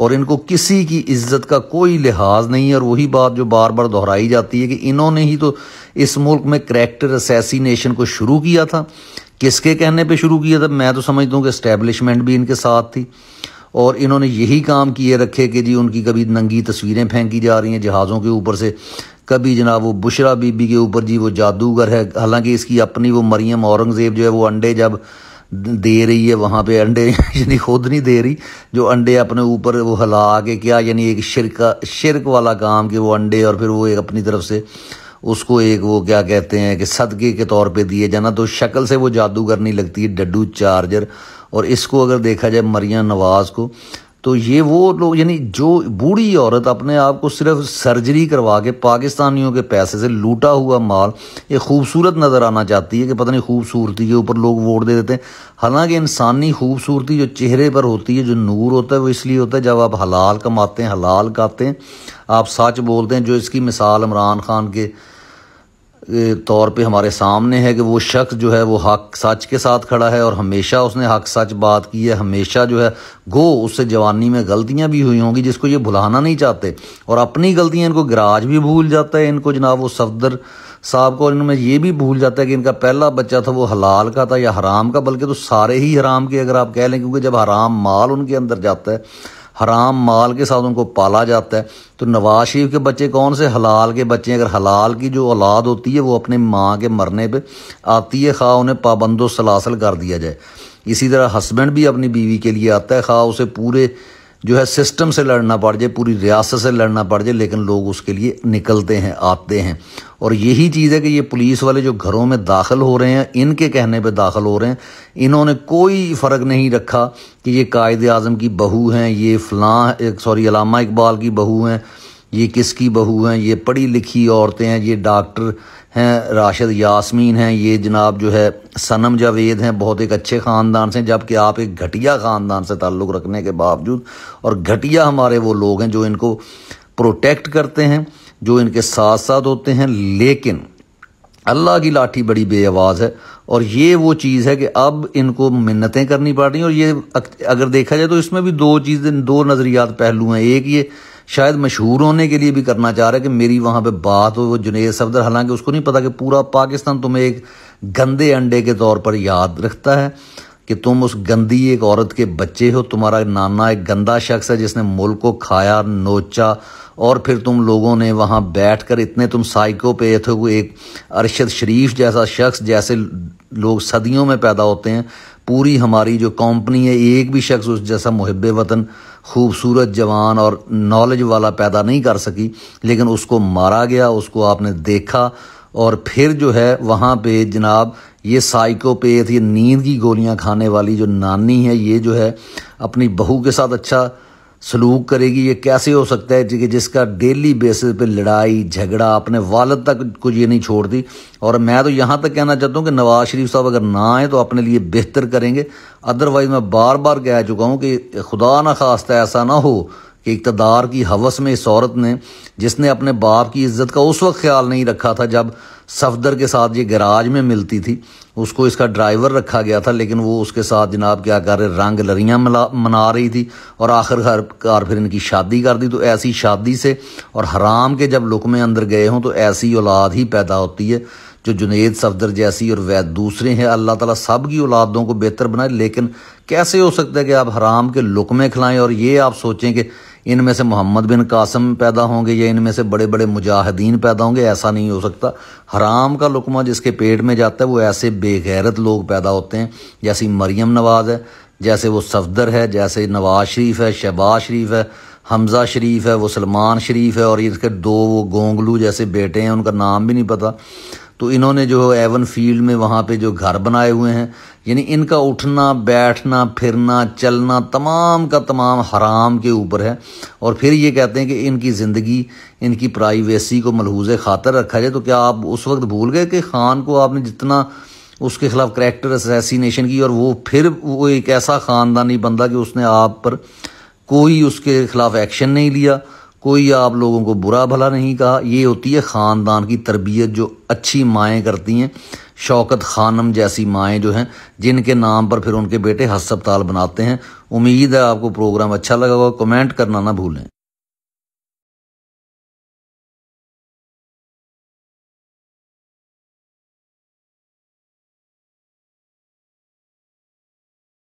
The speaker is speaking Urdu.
اور ان کو کسی کی عزت کا کوئی لحاظ نہیں ہے۔ اور وہی بات جو بار بار دہرائی جاتی ہے کہ انہوں نے ہی تو اس ملک میں کریکٹر اسیسینیشن کو شروع کیا تھا۔ کس کے کہنے پہ شروع کیا تھا؟ میں تو سمجھتا ہوں کہ اسٹیبلشمنٹ بھی ان کے ساتھ تھی، اور انہوں نے یہی کام کیے رکھے کہ جی ان کی کبھی ننگی تصویریں پھینکی جا رہی ہیں جہازوں کے اوپر سے، کبھی جناب وہ بشرا بی بی کے اوپر جی وہ جادوگر ہے، حالانکہ اس کی اپنی وہ مریم اورنگزیب جو ہے وہ انڈے جب دے رہی ہے وہاں پہ انڈے یعنی خود نہیں دے رہی، جو انڈے اپنے اوپر وہ ہلا کے کیا یعنی ایک شرک والا کام کہ وہ انڈے اور پھر وہ ایک اپنی طرف سے اس کو ایک وہ کیا کہتے ہیں کہ صدقے کے طور پہ دیے جانا، تو شکل سے وہ جادوگر نہیں لگتی ہے، ڈڈو چارجر۔ اور اس کو اگر دیکھا جائے مریم نواز کو، تو یہ وہ لوگ یعنی جو بوڑھی عورت اپنے آپ کو صرف سرجری کروا کے پاکستانیوں کے پیسے سے لوٹا ہوا مال یہ خوبصورت نظر آنا چاہتی ہے کہ پتہ نہیں خوبصورتی کے اوپر لوگ ووٹ دے دیتے ہیں۔ حالانکہ انسانی خوبصورتی جو چہرے پر ہوتی ہے، جو نور ہوتا ہے، وہ اس لیے ہوتا ہے جب آپ حلال کماتے ہیں، حلال کھاتے ہیں، آپ سچ بولتے ہیں۔ جو اس کی مثال عمران خان کے طور پہ ہمارے سامنے ہے کہ وہ شخص جو ہے وہ حق سچ کے ساتھ کھڑا ہے اور ہمیشہ اس نے حق سچ بات کی ہے، ہمیشہ جو ہے گو اس سے جوانی میں غلطیاں بھی ہوئی ہوں گی جس کو یہ بھلانا نہیں چاہتے، اور اپنی غلطیاں ان کو گراج بھی بھول جاتا ہے ان کو جناب وہ صفدر صاحب کو، اور ان میں یہ بھی بھول جاتا ہے کہ ان کا پہلا بچہ تھا وہ حلال کا تھا یا حرام کا، بلکہ تو سارے ہی حرام کے اگر آپ کہہ لیں، کیونکہ جب حرام مال ان کے اندر جاتا ہے، حرام مال کے ساتھ ان کو پالا جاتا ہے، تو نواز شریف کے بچے کون سے حلال کے بچے ہیں؟ اگر حلال کی جو اولاد ہوتی ہے وہ اپنے ماں کے مرنے پہ آتی ہے، خواہ انہیں پابند و سلاسل کر دیا جائے۔ اسی طرح ہسبینڈ بھی اپنی بیوی کے لیے آتا ہے، خواہ اسے پورے جو ہے سسٹم سے لڑنا پڑ جائے، پوری ریاست سے لڑنا پڑ جائے، لیکن لوگ اس کے لیے نکلتے ہیں، آتے ہیں۔ اور یہی چیز ہے کہ یہ پولیس والے جو گھروں میں داخل ہو رہے ہیں، ان کے کہنے پہ داخل ہو رہے ہیں، انہوں نے کوئی فرق نہیں رکھا کہ یہ قائد اعظم کی بہو ہیں، یہ فلاں علامہ اقبال کی بہو ہیں، یہ کس کی بہو ہیں، یہ پڑھی لکھی عورتیں ہیں، یہ ڈاکٹر ہیں راشد یاسمین ہیں، یہ جناب جو ہے صنم جاوید ہیں، بہت ایک اچھے خاندان سے، جبکہ آپ ایک گھٹیا خاندان سے تعلق رکھنے کے باوجود، اور گھٹیا ہمارے وہ لوگ ہیں جو ان کو پروٹیکٹ کرتے ہیں، جو ان کے ساتھ ساتھ ہوتے ہیں، لیکن اللہ کی لاٹھی بڑی بے آواز ہے۔ اور یہ وہ چیز ہے کہ اب ان کو منتیں کرنی پڑ رہی ہیں، اور یہ اگر دیکھا جائے تو اس میں بھی دو نظریات پہلو ہیں۔ ایک یہ شاید مشہور ہونے کے لیے بھی کرنا چاہ رہا ہے کہ میری وہاں پہ بات ہو، وہ جنید صفدر، حالانکہ اس کو نہیں پتا کہ پورا پاکستان تمہیں ایک گندے انڈے کے طور پر یاد رکھتا ہے کہ تم اس گندی ایک عورت کے بچے ہو، تمہارا نانا ایک گندا شخص ہے جس نے ملک کو کھایا نوچا، اور پھر تم لوگوں نے وہاں بیٹھ کر اتنے تم سائیکو پہ تھے، وہ ایک ارشد شریف جیسا شخص، جیسے لوگ صدیوں میں پیدا ہوتے ہیں، پوری ہماری جو کمپنی ہے ایک بھی شخص اس جیسا محب وطن خوبصورت جوان اور نالج والا پیدا نہیں کر سکی، لیکن اس کو مارا گیا، اس کو آپ نے دیکھا، اور پھر جو ہے وہاں پہ جناب یہ سائیکوپیتھ، یہ نیند کی گولیاں کھانے والی جو نانی ہے، یہ جو ہے اپنی بہو کے ساتھ اچھا سلوک کرے گی؟ یہ کیسے ہو سکتا ہے کہ جس کا ڈیلی بیسس پہ لڑائی جھگڑا اپنے والد تک کچھ یہ نہیں چھوڑتی؟ اور میں تو یہاں تک کہنا چاہتا ہوں کہ نواز شریف صاحب اگر نہ آئیں تو اپنے لیے بہتر کریں گے، ادروائز میں بار بار کہہ چکا ہوں کہ خدا نہ خواستہ ایسا نہ ہو کہ اقتدار کی ہوس میں اس عورت نے، جس نے اپنے باپ کی عزت کا اس وقت خیال نہیں رکھا تھا جب صفدر کے ساتھ یہ گراج میں ملتی تھی، اس کو اس کا ڈرائیور رکھا گیا تھا، لیکن وہ اس کے ساتھ جناب کیا کر رہے، رنگ لڑیاں منا رہی تھی، اور آخر کار پھر ان کی شادی کر دی۔ تو ایسی شادی سے اور حرام کے جب لقمے اندر گئے ہوں تو ایسی اولاد ہی پیدا ہوتی ہے جو جنید صفدر جیسی اور دوسرے ہیں۔ اللہ تعالیٰ سب کی اولادوں کو بہتر بنائے، لیکن کیسے ہو سکتا ہے کہ آپ حرام کے لقمے کھلائیں اور یہ آپ سوچیں کہ ان میں سے محمد بن قاسم پیدا ہوں گے یا ان میں سے بڑے بڑے مجاہدین پیدا ہوں گے؟ ایسا نہیں ہو سکتا۔ حرام کا لقمہ جس کے پیٹ میں جاتا ہے وہ ایسے بے غیرت لوگ پیدا ہوتے ہیں، جیسی مریم نواز ہے، جیسے وہ صفدر ہے، جیسے نواز شریف ہے، شہباز شریف ہے، حمزہ شریف ہے، وہ سلمان شریف ہے، اور اس کے دو وہ گونگلو جیسے بیٹے ہیں، ان کا نام بھی نہیں پتہ۔ تو انہوں نے جو ایون فیلڈ میں وہاں پہ جو گھر بنائے ہوئے ہیں، یعنی ان کا اٹھنا بیٹھنا پھرنا چلنا تمام کا تمام حرام کے اوپر ہے، اور پھر یہ کہتے ہیں کہ ان کی زندگی، ان کی پرائیویسی کو ملحوظ خاطر رکھا جائے۔ تو کیا آپ اس وقت بھول گئے کہ خان کو آپ نے جتنا اس کے خلاف کریکٹر اسیسینیشن کی، اور وہ پھر وہ ایک ایسا خاندانی بندہ کہ اس نے آپ پر کوئی اس کے خلاف ایکشن نہیں لیا، کوئی آپ لوگوں کو برا بھلا نہیں کہا. یہ ہوتی ہے خاندان کی تربیت جو اچھی مائیں کرتی ہیں. شوکت خانم جیسی مائیں جو ہیں جن کے نام پر پھر ان کے بیٹے ہسپتال بناتے ہیں. امید ہے آپ کو پروگرام اچھا لگا ہوگا. کمنٹ کرنا نہ بھولیں.